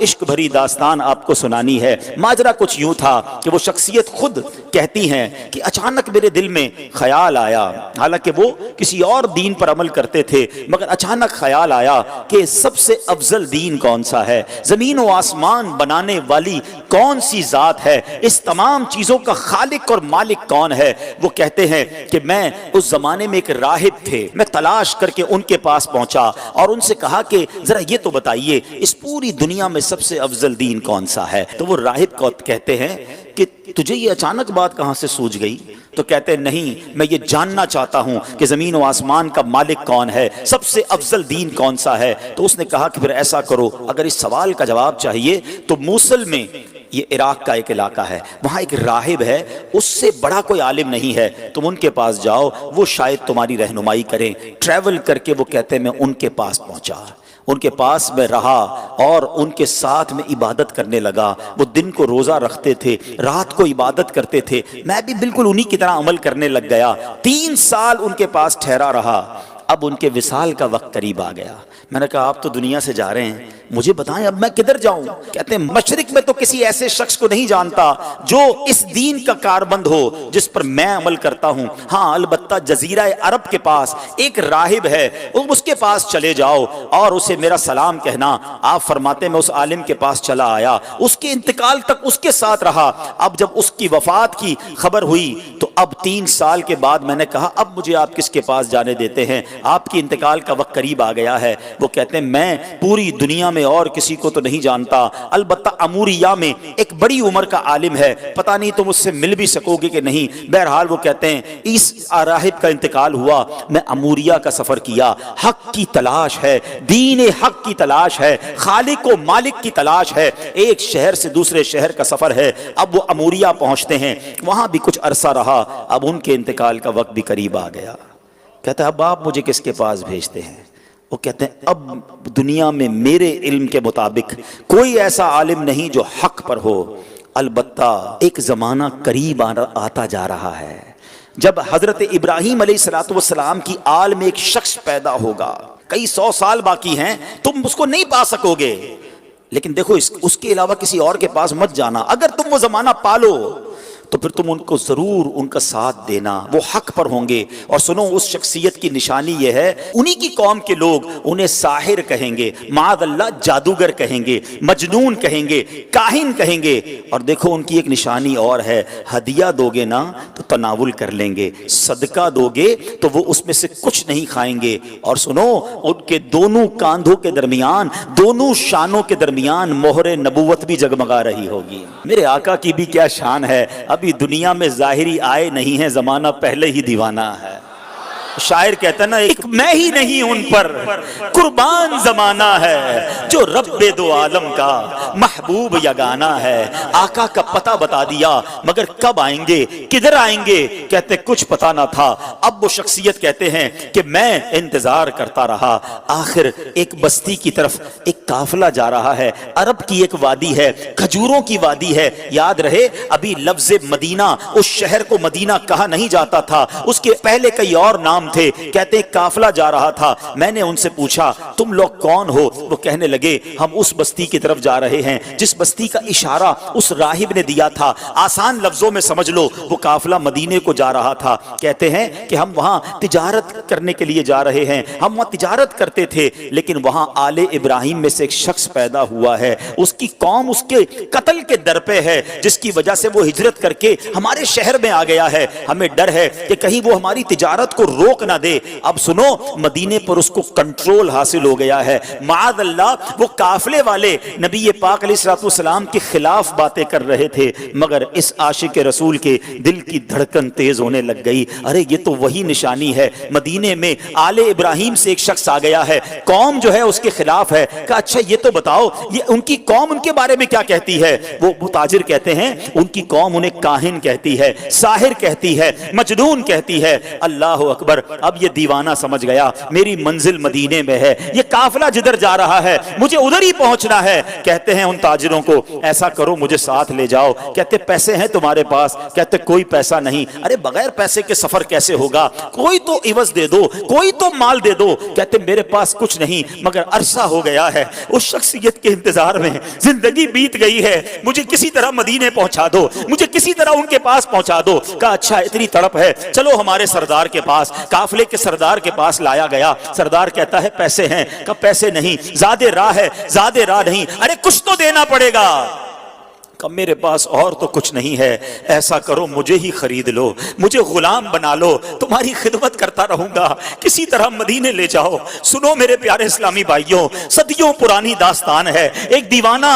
عشق بھری داستان آپ کو سنانی ہے۔ ماجرا کچھ یوں تھا کہ وہ شخصیت خود کہتی ہیں کہ اچانک میرے دل میں خیال آیا، حالانکہ وہ کسی اور دین پر عمل کرتے تھے، مگر اچانک خیال آیا کہ سب سے افضل دین کون سا ہے، زمین و آسمان بنانے والی کون سی ذات ہے، اس تمام چیزوں کا خالق اور مالک کون ہے۔ وہ کہتے ہیں کہ میں اس زمانے میں ایک راہب تھے، میں تلاش کر کے ان کے پاس پہنچا اور ان سے کہا کہ ذرا یہ تو بتائیے اس پوری دنیا میں سب سے افضل دین کون سا ہے۔ تو وہ راہب کو کہتے ہیں کہ تجھے یہ اچانک بات کہاں سے سوجھ گئی؟ تو کہتے ہیں نہیں، میں یہ جاننا چاہتا ہوں کہ زمین و آسمان کا مالک کون ہے، سب سے افضل دین کون سا ہے۔ تو اس نے کہا کہ پھر ایسا کرو، اگر اس سوال کا جواب چاہیے تو موصل میں، یہ عراق کا ایک علاقہ ہے، وہاں ایک راہب ہے، اس سے بڑا کوئی عالم نہیں ہے، تم ان کے پاس جاؤ، وہ شاید تمہاری رہنمائی کریں۔ ٹریول کر کے وہ کہتے ہیں میں ان کے پاس پہنچا، ان کے پاس میں رہا اور ان کے ساتھ میں عبادت کرنے لگا۔ وہ دن کو روزہ رکھتے تھے، رات کو عبادت کرتے تھے، میں بھی بالکل انہی کی طرح عمل کرنے لگ گیا۔ 3 سال ان کے پاس ٹھہرا رہا۔ اب ان کے وصال کا وقت قریب آ گیا۔ میں نے کہا آپ تو دنیا سے جا رہے ہیں، مجھے بتائیں اب میں کدھر جاؤں؟ کہتے ہیں مشرق میں تو کسی ایسے شخص کو نہیں جانتا جو اس دین کا کاربند ہو جس پر میں عمل کرتا ہوں، ہاں البتہ جزیرہ عرب کے پاس ایک راہب ہے، اس کے پاس چلے جاؤ اور اسے میرا سلام کہنا۔ آپ فرماتے ہیں میں اس عالم کے پاس چلا آیا، اس کے انتقال تک اس کے ساتھ رہا۔ اب جب اس کی وفات کی خبر ہوئی تو اب 3 سال کے بعد میں نے کہا اب مجھے آپ کس کے پاس جانے دیتے ہیں، آپ کی انتقال کا وقت قریب آ گیا ہے۔ وہ کہتے ہیں میں پوری دنیا میں اور کسی کو تو نہیں جانتا، البتہ اموریہ میں ایک بڑی عمر کا عالم ہے، پتہ نہیں تم اس سے مل بھی سکو گے کہ نہیں۔ بہرحال وہ کہتے ہیں اس راہب کا انتقال ہوا، میں اموریہ کا سفر کیا، حق کی تلاش ہے، دین حق کی تلاش ہے، خالق و مالک کی تلاش ہے، ایک شہر سے دوسرے شہر کا سفر ہے۔ اب وہ اموریہ پہنچتے ہیں، وہاں بھی کچھ عرصہ رہا، اب ان کے انتقال کا وقت بھی قریب آ گیا۔ کہتا ہے اب آپ مجھے کس کے پاس بھیجتے ہیں؟ وہ کہتے ہیں اب دنیا میں میرے علم کے مطابق کوئی ایسا عالم نہیں جو حق پر ہو، البتہ ایک زمانہ قریب آتا جا رہا ہے جب حضرت ابراہیم علیہ السلام کی آل میں ایک شخص پیدا ہوگا، کئی 100 سال باقی ہیں، تم اس کو نہیں پا سکو گے، لیکن دیکھو اس کے علاوہ کسی اور کے پاس مت جانا، اگر تم وہ زمانہ پالو تو پھر تم ان کو ضرور ان کا ساتھ دینا، وہ حق پر ہوں گے۔ اور سنو اس شخصیت کی نشانی یہ ہے، انہی کی قوم کے لوگ انہیں ساحر کہیں گے، معاذ اللہ جادوگر کہیں گے، مجنون کہیں گے، کاہن کہیں گے۔ اور دیکھو ان کی ایک نشانی اور ہے، ہدیہ دو گے نا تو تناول کر لیں گے، صدقہ دو گے تو وہ اس میں سے کچھ نہیں کھائیں گے۔ اور سنو ان کے دونوں کاندھوں کے درمیان، دونوں شانوں کے درمیان مہر نبوت بھی جگمگا رہی ہوگی۔ میرے آقا کی بھی کیا شان ہے، ابھی دنیا میں ظاہری آئے نہیں ہے، زمانہ پہلے ہی دیوانہ ہے۔ شاعر کہتا ہے نا ایک میں ہی نہیں ان پر قربان زمانہ ہے، جو رب دو عالم کا محبوب یگانہ ہے۔ آقا کا پتہ بتا دیا، مگر کب آئیں گے، کدھر آئیں گے، کہتے کچھ پتہ نہ تھا۔ اب وہ شخصیت کہتے ہیں کہ میں انتظار کرتا رہا، آخر ایک بستی کی طرف ایک قافلہ جا رہا ہے، عرب کی ایک وادی ہے، کھجوروں کی وادی ہے، یاد رہے ابھی لفظ مدینہ اس شہر کو مدینہ کہا نہیں جاتا تھا، اس کے پہلے کئی اور نام تھے۔ کہتے ہیں قافلہ جا رہا تھا، میں نے ان سے پوچھا تم لوگ کون ہو؟ وہ کہنے لگے ہم اس بستی کی طرف جا رہے ہیں جس بستی کا اشارہ اس راہب نے دیا تھا، آسان لفظوں میں سمجھ لو وہ قافلہ مدینے کو جا رہا تھا۔ کہتے ہیں کہ ہم وہاں تجارت کرنے کے لیے جا رہے ہیں، ہم وہاں تجارت کرتے تھے، لیکن وہاں آل ابراہیم میں سے ایک شخص پیدا ہوا ہے، اس کی قوم اس کے قتل کے در پہ ہے، جس کی وجہ سے وہ ہجرت کر کے ہمارے شہر میں آ گیا ہے، ہمیں ڈر ہے کہ کہیں وہ ہماری تجارت کو روک نہ دے۔ اب سنو مدینے پر اس کو کنٹرول حاصل ہو گیا ہے، معاذ اللہ وہ قافلے والے نبی پاک علیہ السلام کے خلاف باتیں کر رہے تھے، مگر اس عاشق رسول کے دل کی دھڑکن تیز ہونے لگ گئی، ارے یہ تو وہی نشانی ہے، مدینے میں آل ابراہیم سے ایک شخص آ گیا ہے، قوم جو ہے اس کے خلاف ہے۔ کہا اچھا یہ تو بتاؤ یہ ان کی قوم ان کے بارے میں کیا کہتی ہے؟ وہ تاجر کہتے ہیں ان کی قوم انہیں کاہن کہتی ہے، ساحر کہتی ہے، مجنون کہتی ہے۔ اللہ اکبر، اکبر، اب یہ دیوانہ سمجھ گیا میری منزل مدینے میں ہے، یہ قافلہ جدھر جا رہا ہے مجھے ادھر ہی پہنچنا ہے۔ کہتے ہیں ان تاجروں کو ایسا کرو مجھے ساتھ لے جاؤ۔ کہتے پیسے ہیں تمہارے پاس؟ کہتے کوئی پیسہ نہیں۔ ارے بغیر پیسے کے سفر کیسے ہوگا؟ کوئی تو عوض دے دو، کوئی تو مال دے دو۔ کہتے میرے پاس کچھ نہیں، مگر عرصہ ہو گیا ہے اس شخصیت کے انتظار میں، زندگی بیت گئی ہے، مجھے کسی طرح مدینے پہنچا دو، مجھے کسی طرح ان کے پاس پہنچا دو۔ کہا اچھا اتنی تڑپ ہے، چلو ہمارے سردار کے پاس۔ قافلے کے سردار کے پاس لایا گیا۔ سردار کہتا ہے پیسے ہیں؟ کہا پیسے نہیں، زیادہ راہ ہے، زیادہ راہ نہیں۔ ارے کچھ تو دینا پڑے گا۔ کہ میرے پاس اور تو کچھ نہیں ہے، ایسا کرو مجھے ہی خرید لو، مجھے غلام بنا لو، تمہاری خدمت کرتا رہوں گا، کسی طرح مدینے لے جاؤ۔ سنو میرے پیارے اسلامی بھائیوں، صدیوں پرانی داستان ہے۔ ایک دیوانہ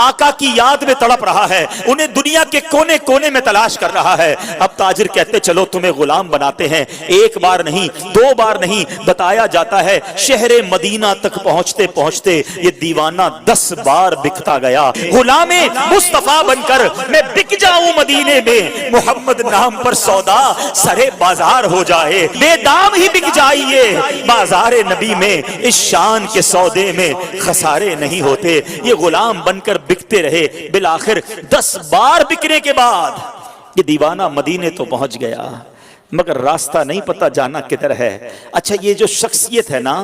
آقا کی یاد میں تڑپ رہا ہے، انہیں دنیا کے کونے کونے میں تلاش کر رہا ہے۔ اب تاجر کہتے چلو تمہیں غلام بناتے ہیں۔ ایک بار نہیں، دو بار نہیں، بتایا جاتا ہے شہر مدینہ تک پہنچتے پہنچتے یہ دیوانہ 10 بار بکتا گیا۔ غلام مصطفیٰ بن کر میں بک جاؤں مدینے میں، محمد نام پر سودا سرے بازار ہو جائے، بے دام ہی بک جائیے بازار نبی میں، اس شان کے سودے میں خسارے نہیں ہوتے۔ یہ غلام بن کر بکتے رہے، بالآخر 10 بار بکنے کے بعد یہ دیوانہ مدینے تو پہنچ گیا، مگر راستہ نہیں پتا جانا کدھر ہے۔ اچھا یہ جو شخصیت ہے نا،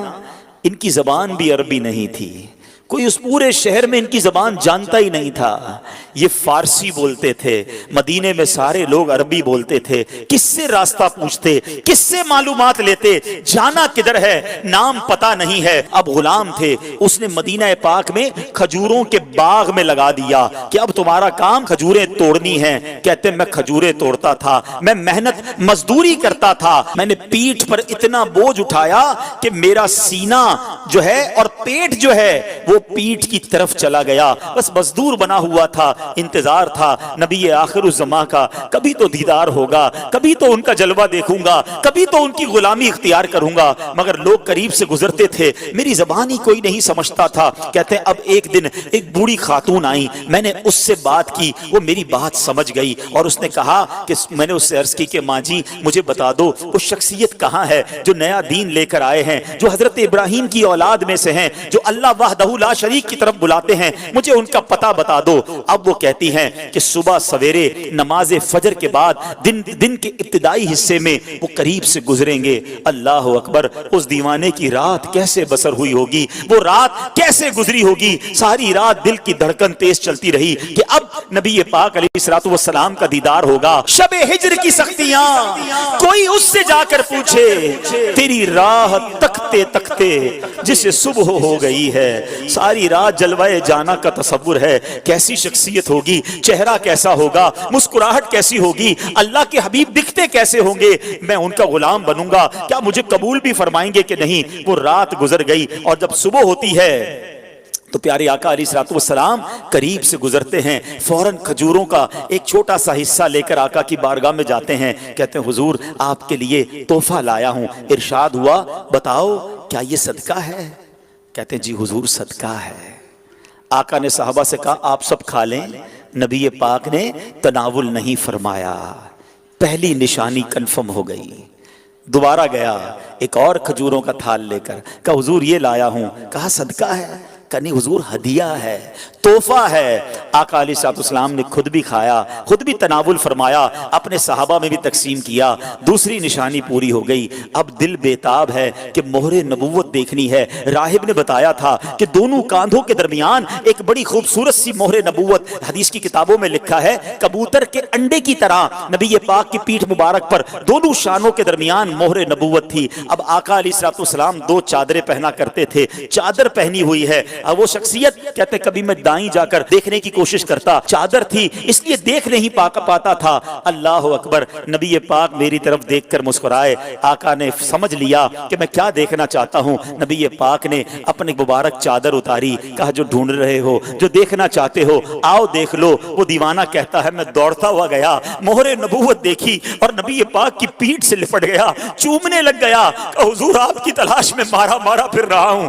ان کی زبان بھی عربی نہیں تھی، کوئی اس پورے شہر میں ان کی زبان جانتا ہی نہیں تھا۔ یہ فارسی بولتے تھے، مدینے میں سارے لوگ عربی بولتے تھے۔ کس سے راستہ پوچھتے، کس سے معلومات لیتے، جانا کدھر ہے، نام پتہ نہیں ہے۔ اب غلام تھے، اس نے مدینہ پاک میں کھجوروں کے باغ میں لگا دیا کہ اب تمہارا کام کھجوریں توڑنی ہیں۔ کہتے میں کھجوریں توڑتا تھا، میں محنت مزدوری کرتا تھا، میں نے پیٹھ پر اتنا بوجھ اٹھایا کہ میرا سینہ جو ہے اور پیٹ جو ہے وہ پیٹھ کی طرف چلا گیا۔ بس مزدور بنا ہوا تھا، انتظار تھا نبی آخر الزماں کا، کبھی تو دیدار ہوگا، کبھی تو ان کا جلوہ دیکھوں گا، کبھی تو ان کی غلامی اختیار کروں گا۔ مگر لوگ قریب سے گزرتے تھے، میری زبان ہی کوئی نہیں سمجھتا تھا۔ کہتے ہیں اب ایک دن ایک بوڑھی خاتون آئی، میں نے اس سے بات کی، وہ میری بات سمجھ گئی اور اس نے کہا کہ میں نے اس سے عرض کی کہ ماں جی مجھے بتا دو وہ شخصیت کہاں ہے جو نیا دین لے کر آئے ہیں، جو حضرت ابراہیم کی اولاد میں سے ہیں، جو اللہ وحدہ لا شریک کی طرف بلاتے ہیں، مجھے ان کا پتہ بتا دو۔ اب وہ کہتی ہیں کہ صبح سویرے نماز فجر کے بعد دن کے ابتدائی حصے میں وہ قریب سے گزریں گے۔ اللہ اکبر، اس دیوانے کی رات کیسے بسر ہوئی ہوگی، وہ رات کیسے گزری ہوگی۔ ساری رات دل کی دھڑکن تیز چلتی رہی کہ اب نبی پاک علیہ الصلوۃ والسلام کا دیدار ہوگا۔ شب ہجر کی سختیاں کوئی اس سے جا کر پوچھے، تیری راہ تکتے تکتے جسے صبح ہو گئی ہے۔ ساری رات جلوہ جانا کا تصور ہے، کیسی شخصیت ہوگی، چہرہ کیسا ہوگا، مسکراہٹ کیسی ہوگی، اللہ کے حبیب دکھتے کیسے ہوں گے، میں ان کا غلام بنوں گا، کیا مجھے قبول بھی فرمائیں گے کہ نہیں۔ وہ رات گزر گئی اور جب صبح ہوتی ہے تو پیارے آقا علیہ الصلوۃ والسلام قریب سے گزرتے ہیں، فوراً کھجوروں کا ایک چھوٹا سا حصہ لے کر آقا کی بارگاہ میں جاتے ہیں۔ کہتے ہیں حضور آپ کے لیے تحفہ لایا ہوں۔ ارشاد ہوا بتاؤ کیا یہ صدقہ ہے؟ کہتے ہیں جی حضور صدقہ ہے۔ آقا نے صحابہ سے کہا آپ سب کھا لیں، نبی پاک نے تناول نہیں فرمایا۔ پہلی نشانی کنفرم ہو گئی۔ دوبارہ گیا ایک اور کھجوروں کا تھال لے کر، کہا حضور یہ لایا ہوں۔ کہا صدقہ ہے؟ کہا نہیں حضور ہدیہ ہے، تحفہ ہے۔ آقا علیہ الصلوۃ والسلام نے خود بھی کھایا، خود بھی تناول فرمایا، اپنے صحابہ میں بھی تقسیم کیا۔ دوسری نشانی پوری ہو گئی۔ اب دل بیتاب ہے کہ مہر نبوت دیکھنی ہے۔ راہب نے بتایا تھا کہ دونوں کاندھوں کے درمیان ایک بڑی خوبصورت سی مہر نبوت، حدیث کی کتابوں میں لکھا ہے کبوتر کے انڈے کی طرح نبی پاک کی پیٹھ مبارک پر دونوں شانوں کے درمیان مہر نبوت تھی۔ اب آقا علیہ الصلوۃ والسلام 2 چادریں پہنا کرتے تھے، چادر پہنی ہوئی ہے۔ اب وہ شخصیت کہتے کبھی میں دائیں جا کر دیکھنے کی کوشش کرتا، چادر تھی اس لیے دیکھ نہیں پاتا تھا۔ اللہ اکبر، نبی پاک میری طرف دیکھ کر مسکرائے۔ آقا نے سمجھ لیا کہ میں کیا دیکھنا چاہتا ہوں۔ نبی پاک نے اپنی مبارک چادر اتاری، کہا جو ڈھونڈ رہے ہو، جو دیکھنا چاہتے ہو آؤ دیکھ لو۔ وہ دیوانہ کہتا ہے میں دوڑتا ہوا گیا، مہر نبوت دیکھی اور نبی پاک کی پیٹھ سے لپٹ گیا، چومنے لگ گیا۔ کہ حضور آپ کی تلاش میں مارا پھر رہا ہوں،